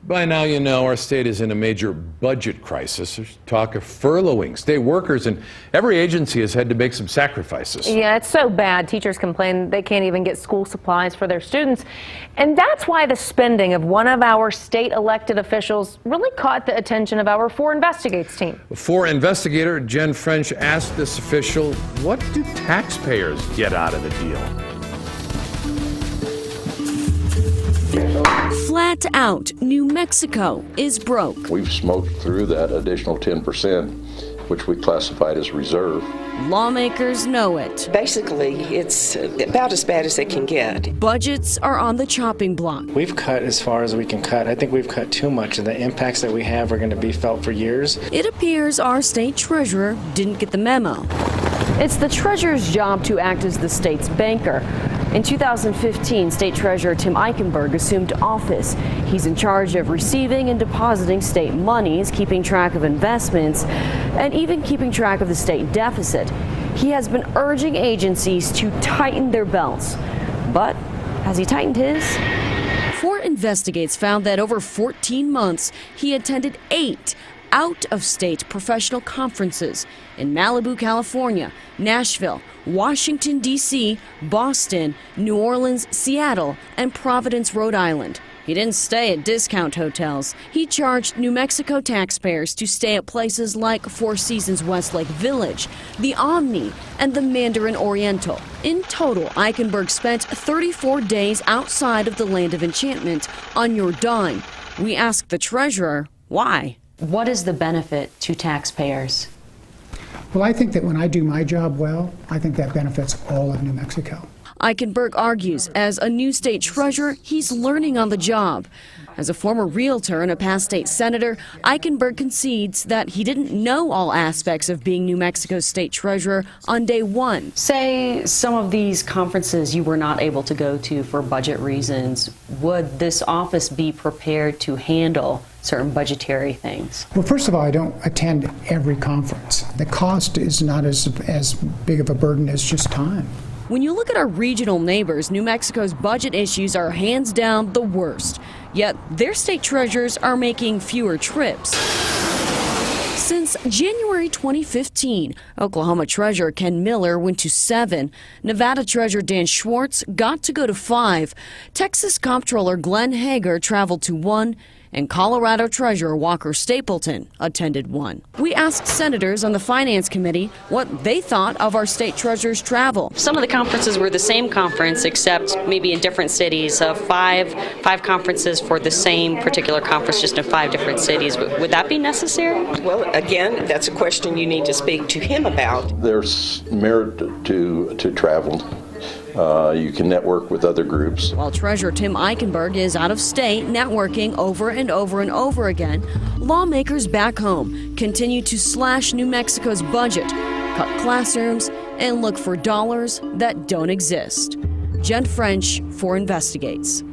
By now, you know our state is in a major budget crisis. There's talk of furloughing state workers, and every agency has had to make some sacrifices. Yeah, it's so bad. Teachers complain they can't even get school supplies for their students. And that's why the spending of one of our state elected officials really caught the attention of our 4 Investigates team. 4 investigator Jen French asked this official, what do taxpayers get out of the deal? Flat out, New Mexico is broke. We've smoked through that additional 10%, which we classified as reserve. Lawmakers know it. Basically, it's about as bad as it can get. Budgets are on the chopping block. We've cut as far as we can cut. I think we've cut too much, and the impacts that we have are going to be felt for years. It appears our state treasurer didn't get the memo. It's the treasurer's job to act as the state's banker. In 2015, State Treasurer Tim Eichenberg assumed office. He's in charge of receiving and depositing state monies, keeping track of investments, and even keeping track of the state deficit. He has been urging agencies to tighten their belts. But has he tightened his? 4 Investigates found that over 14 months, he attended 8 out-of-state professional conferences in Malibu, California, Nashville, Washington, D.C., Boston, New Orleans, Seattle, and Providence, Rhode Island. He didn't stay at discount hotels. He charged New Mexico taxpayers to stay at places like Four Seasons Westlake Village, the Omni, and the Mandarin Oriental. In total, Eichenberg spent 34 days outside of the Land of Enchantment on your dime. We asked the treasurer why. What is the benefit to taxpayers? Well, I think that when I do my job well, I think that benefits all of New Mexico. Eichenberg argues as a new state treasurer, he's learning on the job. As a former realtor and a past state senator, Eichenberg concedes that he didn't know all aspects of being New Mexico's state treasurer on day one. Say some of these conferences you were not able to go to for budget reasons. Would this office be prepared to handle certain budgetary things? Well, first of all, I don't attend every conference. The cost is not as big of a burden as just time. When you look at our regional neighbors, New Mexico's budget issues are hands down the worst. Yet their state treasurers are making fewer trips. Since January 2015, Oklahoma Treasurer Ken Miller went to 7. Nevada Treasurer Dan Schwartz got to go to 5. Texas Comptroller Glenn Hager traveled to 1. And Colorado Treasurer Walker Stapleton attended 1. We asked senators on the Finance Committee what they thought of our state treasurer's travel. Some of the conferences were the same conference, except maybe in different cities. Five conferences for the same particular conference, just in 5 different cities. Would that be necessary? Well, again, that's a question you need to speak to him about. There's merit to travel. You can network with other groups. While Treasurer Tim Eichenberg is out of state networking over and over and over again, lawmakers back home continue to slash New Mexico's budget, cut classrooms, and look for dollars that don't exist. Jen French, 4 Investigates.